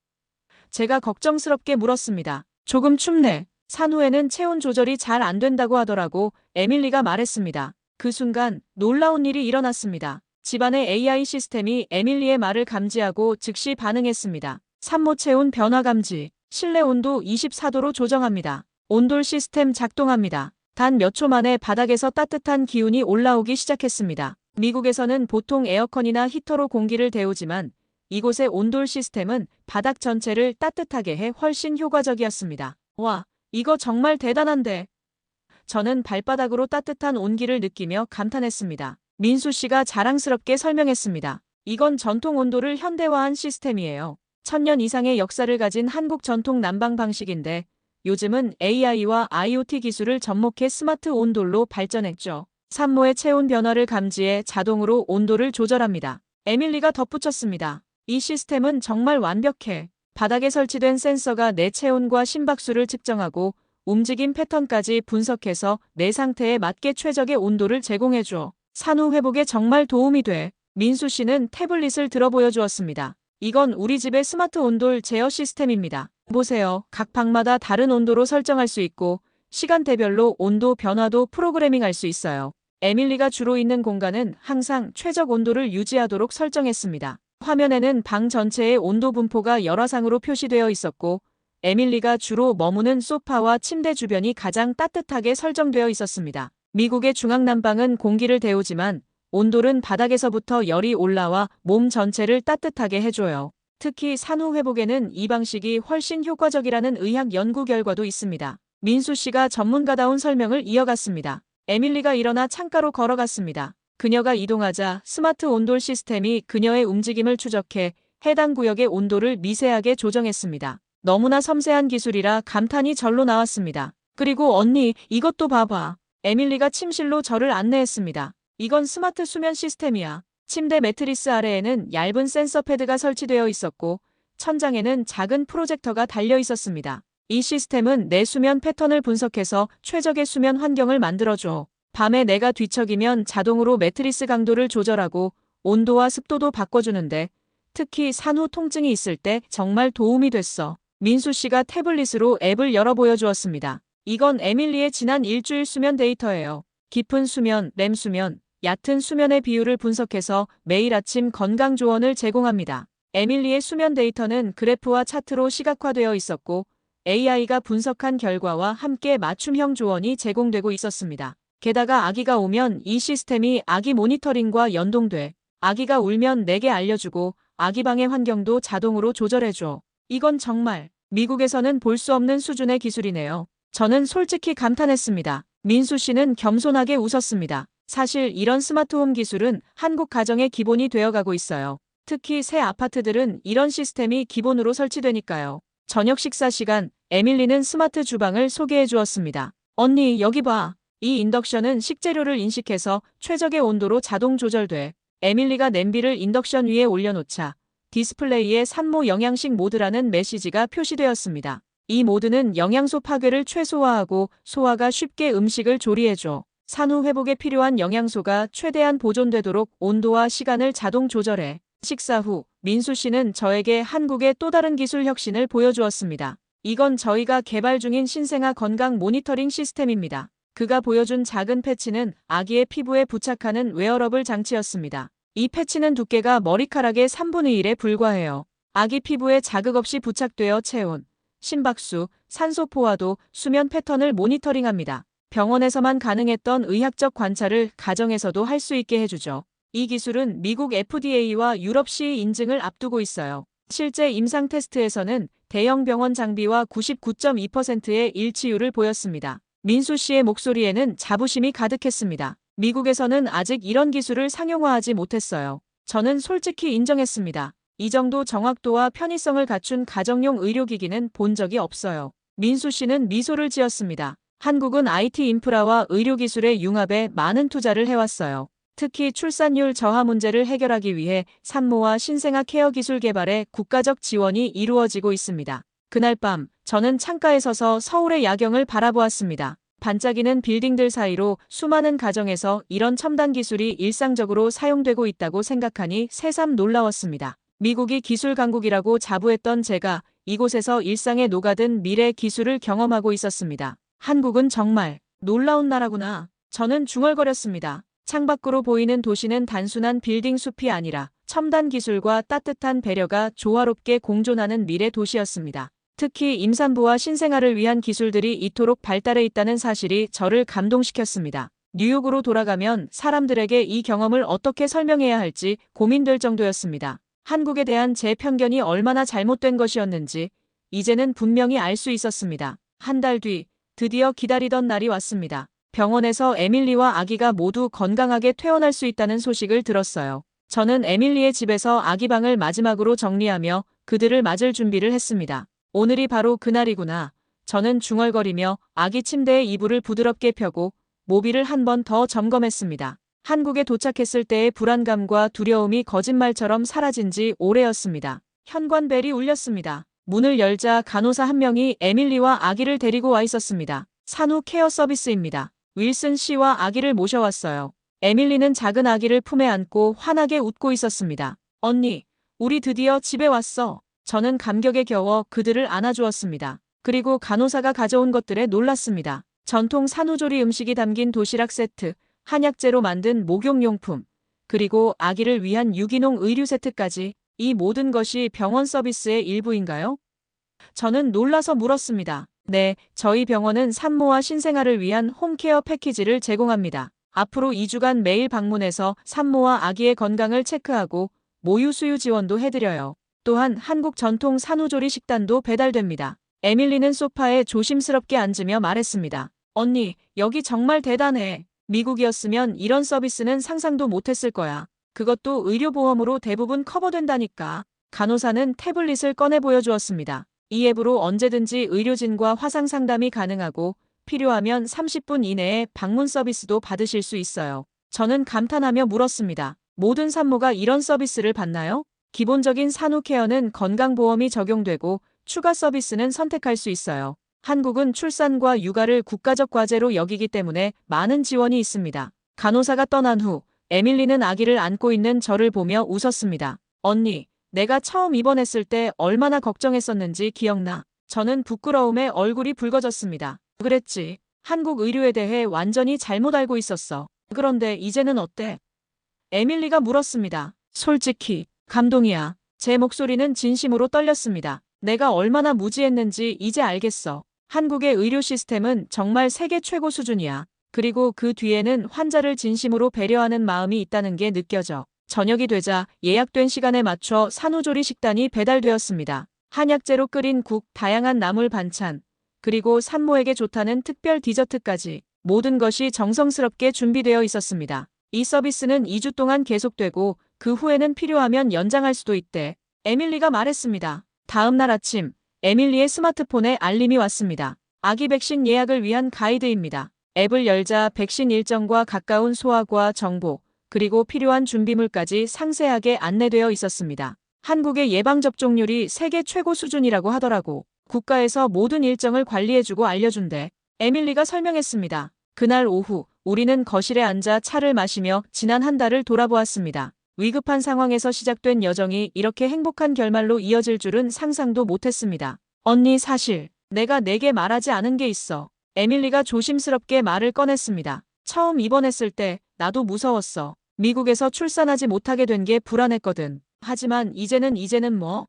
B: 제가 걱정스럽게 물었습니다. 조금 춥네. 산후에는 체온 조절이 잘 안 된다고 하더라고. 에밀리가 말했습니다. 그 순간 놀라운 일이 일어났습니다. 집안의 AI 시스템이 에밀리의 말을 감지하고 즉시 반응했습니다. 산모 체온 변화 감지, 실내 온도 24도로 조정합니다. 온돌 시스템 작동합니다. 단 몇 초 만에 바닥에서 따뜻한 기운이 올라오기 시작했습니다. 미국에서는 보통 에어컨이나 히터로 공기를 데우지만 이곳의 온돌 시스템은 바닥 전체를 따뜻하게 해 훨씬 효과적이었습니다. 와, 이거 정말 대단한데. 저는 발바닥으로 따뜻한 온기를 느끼며 감탄했습니다. 민수 씨가 자랑스럽게 설명했습니다. 이건 전통 온도를 현대화한 시스템이에요. 1000년 이상의 역사를 가진 한국 전통 난방 방식인데 요즘은 AI와 IoT 기술을 접목해 스마트 온돌로 발전했죠. 산모의 체온 변화를 감지해 자동으로 온도를 조절합니다. 에밀리가 덧붙였습니다. 이 시스템은 정말 완벽해. 바닥에 설치된 센서가 내 체온과 심박수를 측정하고 움직임 패턴까지 분석해서 내 상태에 맞게 최적의 온도를 제공해줘. 산후 회복에 정말 도움이 돼. 민수 씨는 태블릿을 들어 보여주었습니다. 이건 우리 집의 스마트 온돌 제어 시스템입니다. 보세요. 각 방마다 다른 온도로 설정할 수 있고 시간대별로 온도 변화도 프로그래밍할 수 있어요. 에밀리가 주로 있는 공간은 항상 최적 온도를 유지하도록 설정했습니다. 화면에는 방 전체의 온도 분포가 열화상으로 표시되어 있었고 에밀리가 주로 머무는 소파와 침대 주변이 가장 따뜻하게 설정되어 있었습니다. 미국의 중앙난방은 공기를 데우지만 온돌은 바닥에서부터 열이 올라와 몸 전체를 따뜻하게 해줘요. 특히 산후 회복에는 이 방식이 훨씬 효과적이라는 의학 연구 결과도 있습니다. 민수 씨가 전문가다운 설명을 이어갔습니다. 에밀리가 일어나 창가로 걸어갔습니다. 그녀가 이동하자 스마트 온돌 시스템이 그녀의 움직임을 추적해 해당 구역의 온도를 미세하게 조정했습니다. 너무나 섬세한 기술이라 감탄이 절로 나왔습니다. 그리고 언니, 이것도 봐봐. 에밀리가 침실로 저를 안내했습니다. 이건 스마트 수면 시스템이야. 침대 매트리스 아래에는 얇은 센서 패드가 설치되어 있었고 천장에는 작은 프로젝터가 달려 있었습니다. 이 시스템은 내 수면 패턴을 분석해서 최적의 수면 환경을 만들어줘. 밤에 내가 뒤척이면 자동으로 매트리스 강도를 조절하고 온도와 습도도 바꿔주는데 특히 산후 통증이 있을 때 정말 도움이 됐어. 민수 씨가 태블릿으로 앱을 열어 보여주었습니다. 이건 에밀리의 지난 일주일 수면 데이터예요. 깊은 수면, 렘 수면, 얕은 수면의 비율을 분석해서 매일 아침 건강 조언을 제공합니다. 에밀리의 수면 데이터는 그래프와 차트로 시각화되어 있었고 AI가 분석한 결과와 함께 맞춤형 조언이 제공되고 있었습니다. 게다가 아기가 오면 이 시스템이 아기 모니터링과 연동돼 아기가 울면 내게 알려주고 아기 방의 환경도 자동으로 조절해줘. 이건 정말 미국에서는 볼 수 없는 수준의 기술이네요. 저는 솔직히 감탄했습니다. 민수 씨는 겸손하게 웃었습니다. 사실 이런 스마트홈 기술은 한국 가정의 기본이 되어가고 있어요. 특히 새 아파트들은 이런 시스템이 기본으로 설치되니까요. 저녁 식사 시간, 에밀리는 스마트 주방을 소개해 주었습니다. 언니, 여기 봐. 이 인덕션은 식재료를 인식해서 최적의 온도로 자동 조절돼. 에밀리가 냄비를 인덕션 위에 올려놓자 디스플레이에 산모 영양식 모드라는 메시지가 표시되었습니다. 이 모드는 영양소 파괴를 최소화하고 소화가 쉽게 음식을 조리해줘. 산후 회복에 필요한 영양소가 최대한 보존되도록 온도와 시간을 자동 조절해. 식사 후 민수 씨는 저에게 한국의 또 다른 기술 혁신을 보여주었습니다. 이건 저희가 개발 중인 신생아 건강 모니터링 시스템입니다. 그가 보여준 작은 패치는 아기의 피부에 부착하는 웨어러블 장치였습니다. 이 패치는 두께가 머리카락의 3분의 1에 불과해요. 아기 피부에 자극 없이 부착되어 체온, 심박수, 산소 포화도, 수면 패턴을 모니터링합니다. 병원에서만 가능했던 의학적 관찰을 가정에서도 할 수 있게 해주죠. 이 기술은 미국 FDA와 유럽 CE 인증을 앞두고 있어요. 실제 임상 테스트에서는 대형 병원 장비와 99.2%의 일치율을 보였습니다. 민수 씨의 목소리에는 자부심이 가득했습니다. 미국에서는 아직 이런 기술을 상용화하지 못했어요. 저는 솔직히 인정했습니다. 이 정도 정확도와 편의성을 갖춘 가정용 의료기기는 본 적이 없어요. 민수 씨는 미소를 지었습니다. 한국은 IT 인프라와 의료기술의 융합에 많은 투자를 해왔어요. 특히 출산율 저하 문제를 해결하기 위해 산모와 신생아 케어 기술 개발에 국가적 지원이 이루어지고 있습니다. 그날 밤, 저는 창가에 서서 서울의 야경을 바라보았습니다. 반짝이는 빌딩들 사이로 수많은 가정에서 이런 첨단 기술이 일상적으로 사용되고 있다고 생각하니 새삼 놀라웠습니다. 미국이 기술 강국이라고 자부했던 제가 이곳에서 일상에 녹아든 미래 기술을 경험하고 있었습니다. 한국은 정말 놀라운 나라구나. 저는 중얼거렸습니다. 창밖으로 보이는 도시는 단순한 빌딩 숲이 아니라 첨단 기술과 따뜻한 배려가 조화롭게 공존하는 미래 도시였습니다. 특히 임산부와 신생아를 위한 기술들이 이토록 발달해 있다는 사실이 저를 감동시켰습니다. 뉴욕으로 돌아가면 사람들에게 이 경험을 어떻게 설명해야 할지 고민될 정도였습니다. 한국에 대한 제 편견이 얼마나 잘못된 것이었는지 이제는 분명히 알 수 있었습니다. 한 달 뒤, 드디어 기다리던 날이 왔습니다. 병원에서 에밀리와 아기가 모두 건강하게 퇴원할 수 있다는 소식을 들었어요. 저는 에밀리의 집에서 아기 방을 마지막으로 정리하며 그들을 맞을 준비를 했습니다. 오늘이 바로 그날이구나. 저는 중얼거리며 아기 침대에 이불을 부드럽게 펴고 모비를 한 번 더 점검했습니다. 한국에 도착했을 때의 불안감과 두려움이 거짓말처럼 사라진 지 오래였습니다. 현관벨이 울렸습니다. 문을 열자 간호사 한 명이 에밀리와 아기를 데리고 와 있었습니다. 산후 케어 서비스입니다. 윌슨 씨와 아기를 모셔왔어요. 에밀리는 작은 아기를 품에 안고 환하게 웃고 있었습니다. 언니, 우리 드디어 집에 왔어. 저는 감격에 겨워 그들을 안아주었습니다. 그리고 간호사가 가져온 것들에 놀랐습니다. 전통 산후조리 음식이 담긴 도시락 세트, 한약재로 만든 목욕용품, 그리고 아기를 위한 유기농 의류 세트까지. 이 모든 것이 병원 서비스의 일부인가요? 저는 놀라서 물었습니다. 네, 저희 병원은 산모와 신생아를 위한 홈케어 패키지를 제공합니다. 앞으로 2주간 매일 방문해서 산모와 아기의 건강을 체크하고 모유 수유 지원도 해드려요. 또한 한국 전통 산후조리 식단도 배달됩니다. 에밀리는 소파에 조심스럽게 앉으며 말했습니다. 언니, 여기 정말 대단해. 미국이었으면 이런 서비스는 상상도 못했을 거야. 그것도 의료보험으로 대부분 커버된다니까. 간호사는 태블릿을 꺼내 보여주었습니다. 이 앱으로 언제든지 의료진과 화상 상담이 가능하고 필요하면 30분 이내에 방문 서비스도 받으실 수 있어요. 저는 감탄하며 물었습니다. 모든 산모가 이런 서비스를 받나요? 기본적인 산후 케어는 건강보험이 적용되고 추가 서비스는 선택할 수 있어요. 한국은 출산과 육아를 국가적 과제로 여기기 때문에 많은 지원이 있습니다. 간호사가 떠난 후 에밀리는 아기를 안고 있는 저를 보며 웃었습니다. 언니, 내가 처음 입원했을 때 얼마나 걱정했었는지 기억나. 저는 부끄러움에 얼굴이 붉어졌습니다. 그랬지. 한국 의료에 대해 완전히 잘못 알고 있었어. 그런데 이제는 어때? 에밀리가 물었습니다. 솔직히 감동이야. 제 목소리는 진심으로 떨렸습니다. 내가 얼마나 무지했는지 이제 알겠어. 한국의 의료 시스템은 정말 세계 최고 수준이야. 그리고 그 뒤에는 환자를 진심으로 배려하는 마음이 있다는 게 느껴져. 저녁이 되자 예약된 시간에 맞춰 산후조리 식단이 배달되었습니다. 한약재로 끓인 국, 다양한 나물 반찬, 그리고 산모에게 좋다는 특별 디저트까지 모든 것이 정성스럽게 준비되어 있었습니다. 이 서비스는 2주 동안 계속되고 그 후에는 필요하면 연장할 수도 있대. 에밀리가 말했습니다. 다음 날 아침, 에밀리의 스마트폰에 알림이 왔습니다. 아기 백신 예약을 위한 가이드입니다. 앱을 열자 백신 일정과 가까운 소아과 정보, 그리고 필요한 준비물까지 상세하게 안내되어 있었습니다. 한국의 예방접종률이 세계 최고 수준이라고 하더라고. 국가에서 모든 일정을 관리해주고 알려준대. 에밀리가 설명했습니다. 그날 오후, 우리는 거실에 앉아 차를 마시며 지난 한 달을 돌아보았습니다. 위급한 상황에서 시작된 여정이 이렇게 행복한 결말로 이어질 줄은 상상도 못했습니다. 언니 사실, 내가 내게 말하지 않은 게 있어. 에밀리가 조심스럽게 말을 꺼냈습니다. 처음 입원했을 때 나도 무서웠어. 미국에서 출산하지 못하게 된 게 불안했거든. 하지만 이제는 뭐?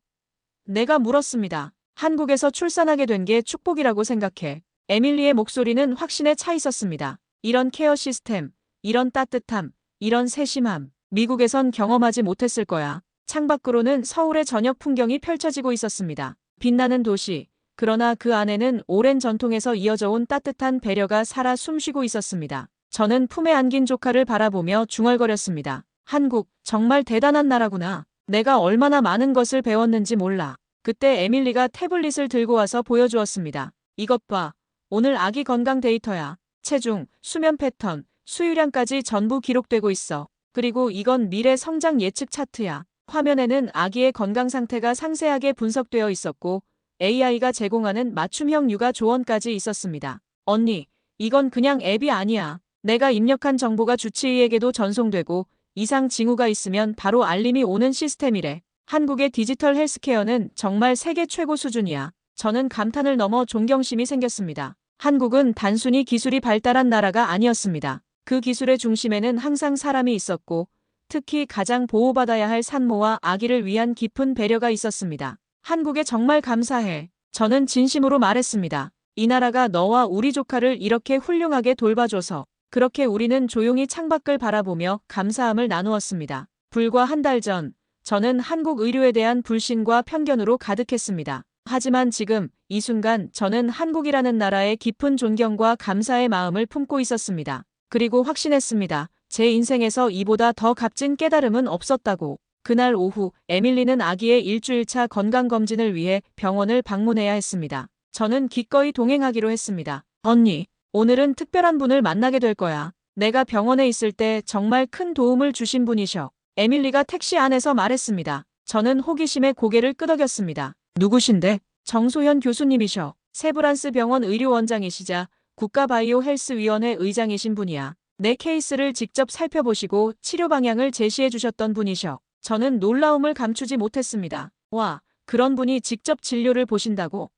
B: 내가 물었습니다. 한국에서 출산하게 된 게 축복이라고 생각해. 에밀리의 목소리는 확신에 차 있었습니다. 이런 케어 시스템, 이런 따뜻함, 이런 세심함, 미국에선 경험하지 못했을 거야. 창밖으로는 서울의 저녁 풍경이 펼쳐지고 있었습니다. 빛나는 도시, 그러나 그 안에는 오랜 전통에서 이어져 온 따뜻한 배려가 살아 숨쉬고 있었습니다. 저는 품에 안긴 조카를 바라보며 중얼거렸습니다. 한국, 정말 대단한 나라구나. 내가 얼마나 많은 것을 배웠는지 몰라. 그때 에밀리가 태블릿을 들고 와서 보여주었습니다. 이것 봐. 오늘 아기 건강 데이터야. 체중, 수면 패턴, 수유량까지 전부 기록되고 있어. 그리고 이건 미래 성장 예측 차트야. 화면에는 아기의 건강 상태가 상세하게 분석되어 있었고 AI가 제공하는 맞춤형 육아 조언까지 있었습니다. 언니, 이건 그냥 앱이 아니야. 내가 입력한 정보가 주치의에게도 전송되고 이상 징후가 있으면 바로 알림이 오는 시스템이래. 한국의 디지털 헬스케어는 정말 세계 최고 수준이야. 저는 감탄을 넘어 존경심이 생겼습니다. 한국은 단순히 기술이 발달한 나라가 아니었습니다. 그 기술의 중심에는 항상 사람이 있었고 특히 가장 보호받아야 할 산모와 아기를 위한 깊은 배려가 있었습니다. 한국에 정말 감사해. 저는 진심으로 말했습니다. 이 나라가 너와 우리 조카를 이렇게 훌륭하게 돌봐줘서. 그렇게 우리는 조용히 창밖을 바라보며 감사함을 나누었습니다. 불과 한 달 전, 저는 한국 의료에 대한 불신과 편견으로 가득했습니다. 하지만 지금, 이 순간 저는 한국이라는 나라의 깊은 존경과 감사의 마음을 품고 있었습니다. 그리고 확신했습니다. 제 인생에서 이보다 더 값진 깨달음은 없었다고. 그날 오후, 에밀리는 아기의 일주일차 건강검진을 위해 병원을 방문해야 했습니다. 저는 기꺼이 동행하기로 했습니다. 언니, 오늘은 특별한 분을 만나게 될 거야. 내가 병원에 있을 때 정말 큰 도움을 주신 분이셔. 에밀리가 택시 안에서 말했습니다. 저는 호기심에 고개를 끄덕였습니다. 누구신데? 정소현 교수님이셔. 세브란스 병원 의료원장이시자 국가바이오헬스위원회 의장이신 분이야. 내 케이스를 직접 살펴보시고 치료 방향을 제시해 주셨던 분이셔. 저는 놀라움을 감추지 못했습니다. 와, 그런 분이 직접 진료를 보신다고?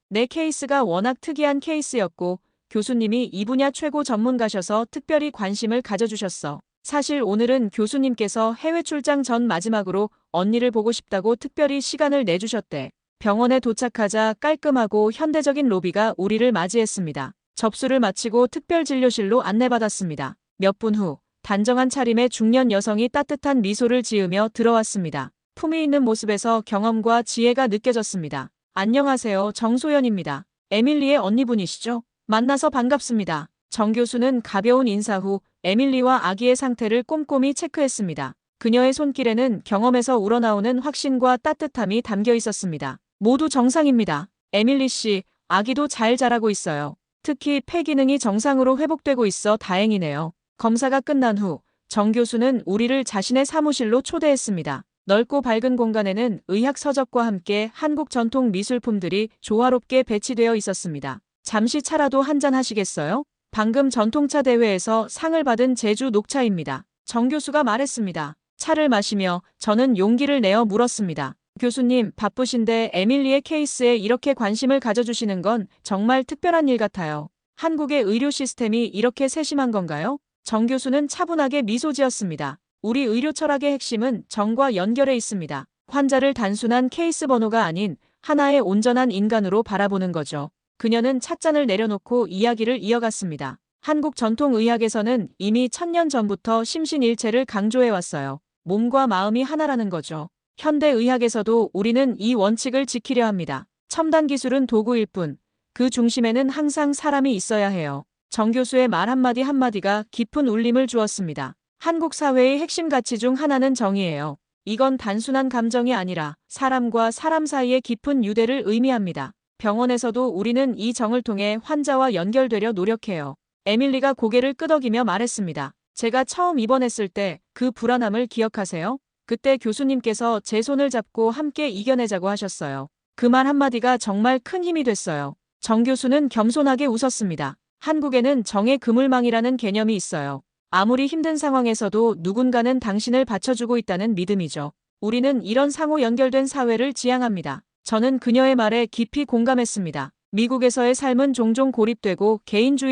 B: 내 케이스가 워낙 특이한 케이스였고 교수님이 이 분야 최고 전문가셔서 특별히 관심을 가져주셨어. 사실 오늘은 교수님께서 해외 출장 전 마지막으로 언니를 보고 싶다고 특별히 시간을 내주셨대. 병원에 도착하자 깔끔하고 현대적인 로비가 우리를 맞이했습니다. 접수를 마치고 특별진료실로 안내받았습니다. 몇 분 후, 단정한 차림의 중년 여성이 따뜻한 미소를 지으며 들어왔습니다. 품위 있는 모습에서 경험과 지혜가 느껴졌습니다. 안녕하세요, 정소연입니다. 에밀리의 언니분이시죠? 만나서 반갑습니다. 정 교수는 가벼운 인사 후 에밀리와 아기의 상태를 꼼꼼히 체크했습니다. 그녀의 손길에는 경험에서 우러나오는 확신과 따뜻함이 담겨 있었습니다. 모두 정상입니다. 에밀리 씨, 아기도 잘 자라고 있어요. 특히 폐 기능이 정상으로 회복되고 있어 다행이네요. 검사가 끝난 후 정 교수는 우리를 자신의 사무실로 초대했습니다. 넓고 밝은 공간에는 의학 서적과 함께 한국 전통 미술품들이 조화롭게 배치되어 있었습니다. 잠시 차라도 한잔 하시겠어요? 방금 전통차 대회에서 상을 받은 제주 녹차입니다. 정 교수가 말했습니다. 차를 마시며 저는 용기를 내어 물었습니다. 교수님, 바쁘신데 에밀리의 케이스에 이렇게 관심을 가져주시는 건 정말 특별한 일 같아요. 한국의 의료 시스템이 이렇게 세심한 건가요? 정 교수는 차분하게 미소 지었습니다. 우리 의료 철학의 핵심은 정과 연결에 있습니다. 환자를 단순한 케이스 번호가 아닌 하나의 온전한 인간으로 바라보는 거죠. 그녀는 찻잔을 내려놓고 이야기를 이어갔습니다. 한국 전통의학에서는 이미 1000년 전부터 심신일체를 강조해왔어요. 몸과 마음이 하나라는 거죠. 현대의학에서도 우리는 이 원칙을 지키려 합니다. 첨단 기술은 도구일 뿐, 그 중심에는 항상 사람이 있어야 해요. 정 교수의 말 한마디 한마디가 깊은 울림을 주었습니다. 한국 사회의 핵심 가치 중 하나는 정의예요. 이건 단순한 감정이 아니라 사람과 사람 사이의 깊은 유대를 의미합니다. 병원에서도 우리는 이 정을 통해 환자와 연결되려 노력해요. 에밀리가 고개를 끄덕이며 말했습니다. 제가 처음 입원했을 때 그 불안함을 기억하세요? 그때 교수님께서 제 손을 잡고 함께 이겨내자고 하셨어요. 그 말 한마디가 정말 큰 힘이 됐어요. 정 교수는 겸손하게 웃었습니다. 한국에는 정의 그물망이라는 개념이 있어요. 아무리 힘든 상황에서도 누군가는 당신을 받쳐주고 있다는 믿음이죠. 우리는 이런 상호 연결된 사회를 지향합니다. 저는 그녀의 말에 깊이 공감했습니다. 미국에서의 삶은 종종 고립되고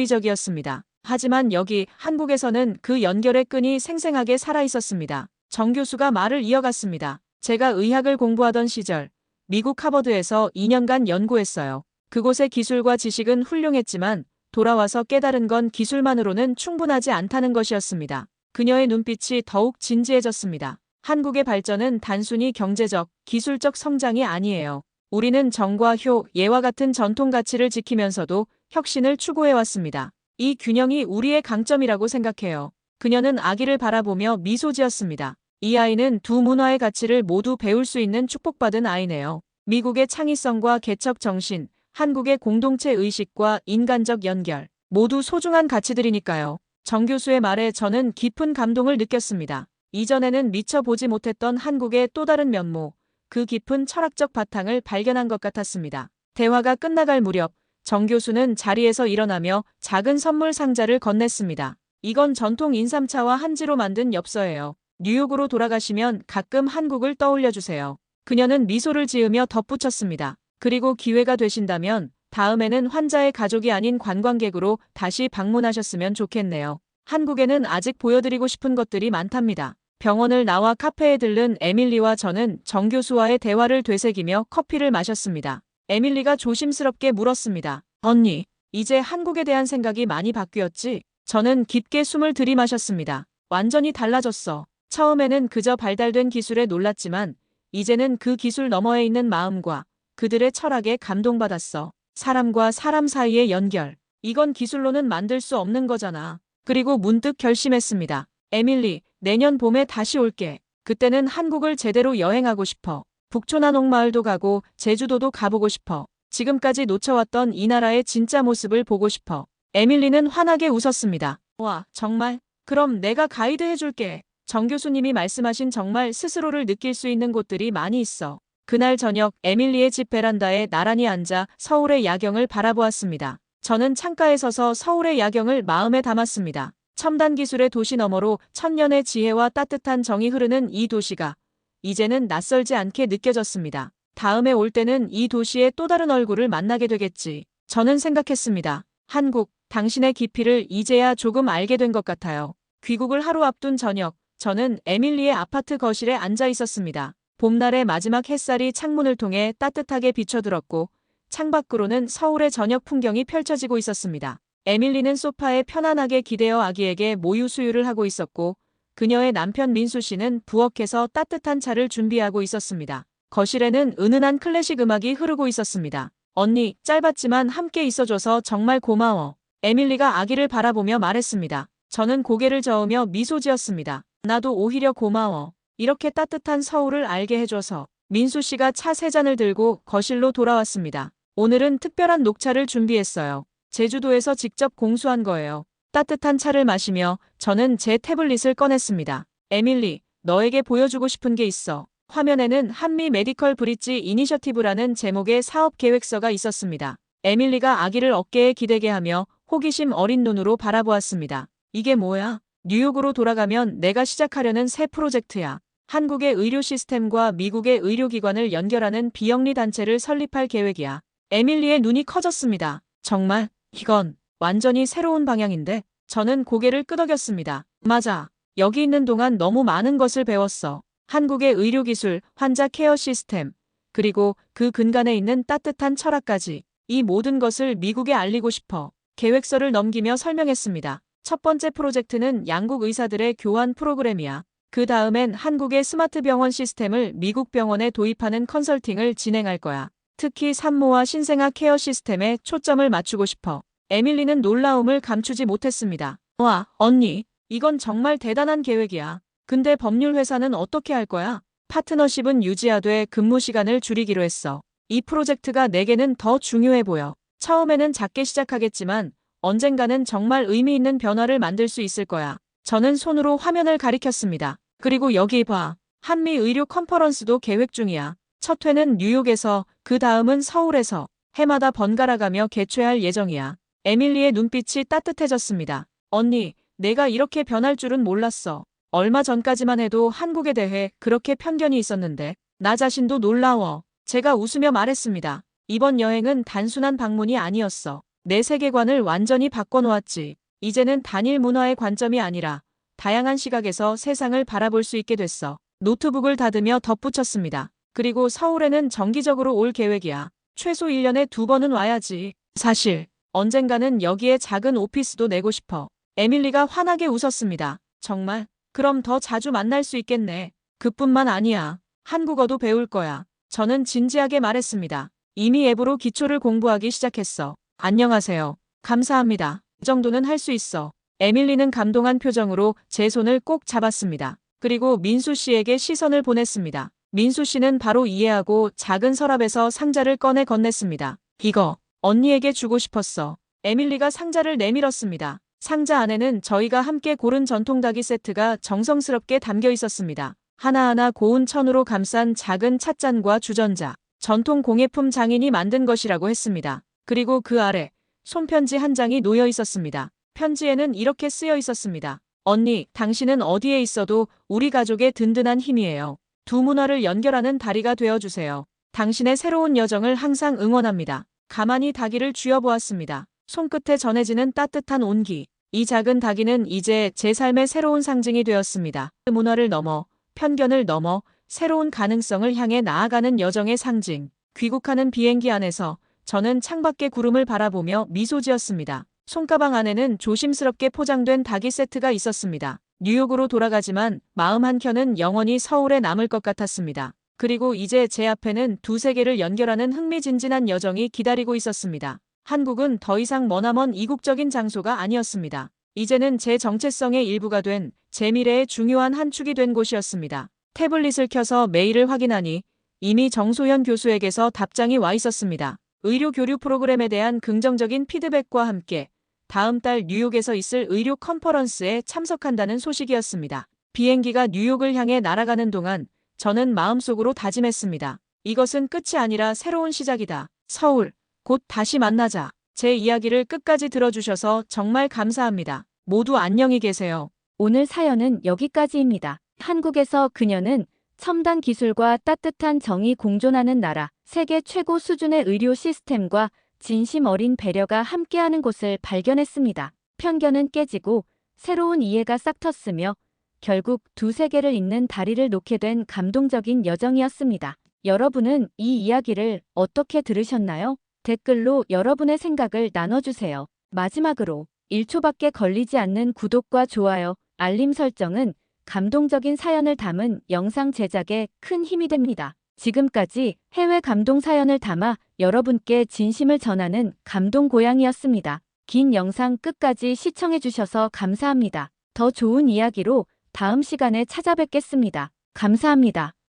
B: 개인주의적이었습니다. 하지만 여기 한국에서는 그 연결의 끈이 생생하게 살아있었습니다. 정 교수가 말을 이어갔습니다. 제가 의학을 공부하던 시절 미국 하버드에서 2년간 연구했어요. 그곳의 기술과 지식은 훌륭했지만 돌아와서 깨달은 건 기술만으로는 충분하지 않다는 것이었습니다. 그녀의 눈빛이 더욱 진지해졌습니다. 한국의 발전은 단순히 경제적, 기술적 성장이 아니에요. 우리는 정과 효, 예와 같은 전통 가치를 지키면서도 혁신을 추구해왔습니다. 이 균형이 우리의 강점이라고 생각해요. 그녀는 아기를 바라보며 미소 지었습니다. 이 아이는 두 문화의 가치를 모두 배울 수 있는 축복받은 아이네요. 미국의 창의성과 개척 정신, 한국의 공동체 의식과 인간적 연결, 모두 소중한 가치들이니까요. 정 교수의 말에 저는 깊은 감동을 느꼈습니다. 이전에는 미처 보지 못했던 한국의 또 다른 면모, 그 깊은 철학적 바탕을 발견한 것 같았습니다. 대화가 끝나갈 무렵 정 교수는 자리에서 일어나며 작은 선물 상자를 건넸습니다. 이건 전통 인삼차와 한지로 만든 엽서예요. 뉴욕으로 돌아가시면 가끔 한국을 떠올려주세요. 그녀는 미소를 지으며 덧붙였습니다. 그리고 기회가 되신다면 다음에는 환자의 가족이 아닌 관광객으로 다시 방문하셨으면 좋겠네요. 한국에는 아직 보여드리고 싶은 것들이 많답니다. 병원을 나와 카페에 들른 에밀리와 저는 정 교수와의 대화를 되새기며 커피를 마셨습니다. 에밀리가 조심스럽게 물었습니다. 언니, 이제 한국에 대한 생각이 많이 바뀌었지? 저는 깊게 숨을 들이마셨습니다. 완전히 달라졌어. 처음에는 그저 발달된 기술에 놀랐지만 이제는 그 기술 너머에 있는 마음과 그들의 철학에 감동받았어. 사람과 사람 사이의 연결. 이건 기술로는 만들 수 없는 거잖아. 그리고 문득 결심했습니다. 에밀리, 내년 봄에 다시 올게. 그때는 한국을 제대로 여행하고 싶어. 북촌한옥 마을도 가고 제주도도 가보고 싶어. 지금까지 놓쳐왔던 이 나라의 진짜 모습을 보고 싶어. 에밀리는 환하게 웃었습니다. 와, 정말? 그럼 내가 가이드 해줄게. 정 교수님이 말씀하신 정말 스스로를 느낄 수 있는 곳들이 많이 있어. 그날 저녁 에밀리의 집 베란다에 나란히 앉아 서울의 야경을 바라보았습니다. 저는 창가에 서서 서울의 야경을 마음에 담았습니다. 첨단 기술의 도시 너머로 천년의 지혜와 따뜻한 정이 흐르는 이 도시가 이제는 낯설지 않게 느껴졌습니다. 다음에 올 때는 이 도시의 또 다른 얼굴을 만나게 되겠지. 저는 생각했습니다. 한국, 당신의 깊이를 이제야 조금 알게 된 것 같아요. 귀국을 하루 앞둔 저녁, 저는 에밀리의 아파트 거실에 앉아 있었습니다. 봄날의 마지막 햇살이 창문을 통해 따뜻하게 비춰들었고 창밖으로는 서울의 저녁 풍경이 펼쳐지고 있었습니다. 에밀리는 소파에 편안하게 기대어 아기에게 모유 수유를 하고 있었고 그녀의 남편 민수 씨는 부엌에서 따뜻한 차를 준비하고 있었습니다. 거실에는 은은한 클래식 음악이 흐르고 있었습니다. 언니, 짧았지만 함께 있어줘서 정말 고마워. 에밀리가 아기를 바라보며 말했습니다. 저는 고개를 저으며 미소 지었습니다. 나도 오히려 고마워. 이렇게 따뜻한 서울을 알게 해줘서. 민수 씨가 차 3잔을 들고 거실로 돌아왔습니다. 오늘은 특별한 녹차를 준비했어요. 제주도에서 직접 공수한 거예요. 따뜻한 차를 마시며 저는 제 태블릿을 꺼냈습니다. 에밀리, 너에게 보여주고 싶은 게 있어. 화면에는 한미 메디컬 브릿지 이니셔티브라는 제목의 사업 계획서가 있었습니다. 에밀리가 아기를 어깨에 기대게 하며 호기심 어린 눈으로 바라보았습니다. 이게 뭐야? 뉴욕으로 돌아가면 내가 시작하려는 새 프로젝트야. 한국의 의료 시스템과 미국의 의료기관을 연결하는 비영리 단체를 설립할 계획이야. 에밀리의 눈이 커졌습니다. 정말? 이건 완전히 새로운 방향인데? 저는 고개를 끄덕였습니다. 맞아. 여기 있는 동안 너무 많은 것을 배웠어. 한국의 의료기술, 환자 케어 시스템, 그리고 그 근간에 있는 따뜻한 철학까지 이 모든 것을 미국에 알리고 싶어 계획서를 넘기며 설명했습니다. 첫 번째 프로젝트는 양국 의사들의 교환 프로그램이야. 그 다음엔 한국의 스마트 병원 시스템을 미국 병원에 도입하는 컨설팅을 진행할 거야. 특히 산모와 신생아 케어 시스템에 초점을 맞추고 싶어. 에밀리는 놀라움을 감추지 못했습니다. 와, 언니, 이건 정말 대단한 계획이야. 근데 법률 회사는 어떻게 할 거야? 파트너십은 유지하되 근무 시간을 줄이기로 했어. 이 프로젝트가 내게는 더 중요해 보여. 처음에는 작게 시작하겠지만 언젠가는 정말 의미 있는 변화를 만들 수 있을 거야. 저는 손으로 화면을 가리켰습니다. 그리고 여기 봐. 한미 의료 컨퍼런스도 계획 중이야. 첫 회는 뉴욕에서, 그 다음은 서울에서 해마다 번갈아가며 개최할 예정이야. 에밀리의 눈빛이 따뜻해졌습니다. 언니, 내가 이렇게 변할 줄은 몰랐어. 얼마 전까지만 해도 한국에 대해 그렇게 편견이 있었는데 나 자신도 놀라워. 제가 웃으며 말했습니다. 이번 여행은 단순한 방문이 아니었어. 내 세계관을 완전히 바꿔놓았지. 이제는 단일 문화의 관점이 아니라 다양한 시각에서 세상을 바라볼 수 있게 됐어. 노트북을 닫으며 덧붙였습니다. 그리고 서울에는 정기적으로 올 계획이야. 최소 1년에 2번은 와야지. 사실 언젠가는 여기에 작은 오피스도 내고 싶어. 에밀리가 환하게 웃었습니다. 정말? 그럼 더 자주 만날 수 있겠네. 그뿐만 아니야. 한국어도 배울 거야. 저는 진지하게 말했습니다. 이미 앱으로 기초를 공부하기 시작했어. 안녕하세요. 감사합니다. 이 정도는 할 수 있어. 에밀리는 감동한 표정으로 제 손을 꼭 잡았습니다. 그리고 민수 씨에게 시선을 보냈습니다. 민수 씨는 바로 이해하고 작은 서랍에서 상자를 꺼내 건넸습니다. 이거 언니에게 주고 싶었어. 에밀리가 상자를 내밀었습니다. 상자 안에는 저희가 함께 고른 전통 닭이 세트가 정성스럽게 담겨 있었습니다. 하나하나 고운 천으로 감싼 작은 찻잔과 주전자, 전통 공예품 장인이 만든 것이라고 했습니다. 그리고 그 아래 손편지 한 장이 놓여 있었습니다. 편지에는 이렇게 쓰여 있었습니다. 언니, 당신은 어디에 있어도 우리 가족의 든든한 힘이에요. 두 문화를 연결하는 다리가 되어주세요. 당신의 새로운 여정을 항상 응원합니다. 가만히 닭이를 쥐어보았습니다. 손끝에 전해지는 따뜻한 온기. 이 작은 닭이는 이제 제 삶의 새로운 상징이 되었습니다. 그 문화를 넘어, 편견을 넘어 새로운 가능성을 향해 나아가는 여정의 상징. 귀국하는 비행기 안에서 저는 창밖의 구름을 바라보며 미소 지었습니다. 손가방 안에는 조심스럽게 포장된 닭이 세트가 있었습니다. 뉴욕으로 돌아가지만 마음 한켠은 영원히 서울에 남을 것 같았습니다. 그리고 이제 제 앞에는 두 세계를 연결하는 흥미진진한 여정이 기다리고 있었습니다. 한국은 더 이상 머나먼 이국적인 장소가 아니었습니다. 이제는 제 정체성의 일부가 된 제 미래의 중요한 한 축이 된 곳이었습니다. 태블릿을 켜서 메일을 확인하니 이미 정소현 교수에게서 답장이 와 있었습니다. 의료 교류 프로그램에 대한 긍정적인 피드백과 함께 다음 달 뉴욕에서 있을 의료 컨퍼런스에 참석한다는 소식이었습니다. 비행기가 뉴욕을 향해 날아가는 동안 저는 마음속으로 다짐했습니다. 이것은 끝이 아니라 새로운 시작이다. 서울, 곧 다시 만나자. 제 이야기를 끝까지 들어주셔서 정말 감사합니다. 모두 안녕히 계세요.
A: 오늘 사연은 여기까지입니다. 한국에서 그녀는 첨단 기술과 따뜻한 정이 공존하는 나라, 세계 최고 수준의 의료 시스템과 진심 어린 배려가 함께하는 곳을 발견했습니다. 편견은 깨지고 새로운 이해가 싹텄으며 결국 두 세계를 잇는 다리를 놓게 된 감동적인 여정이었습니다. 여러분은 이 이야기를 어떻게 들으셨나요? 댓글로 여러분의 생각을 나눠주세요. 마지막으로 1초밖에 걸리지 않는 구독과 좋아요, 알림 설정은 감동적인 사연을 담은 영상 제작에 큰 힘이 됩니다. 지금까지 해외 감동 사연을 담아 여러분께 진심을 전하는 감동 고양이였습니다. 긴 영상 끝까지 시청해주셔서 감사합니다. 더 좋은 이야기로 다음 시간에 찾아뵙겠습니다. 감사합니다.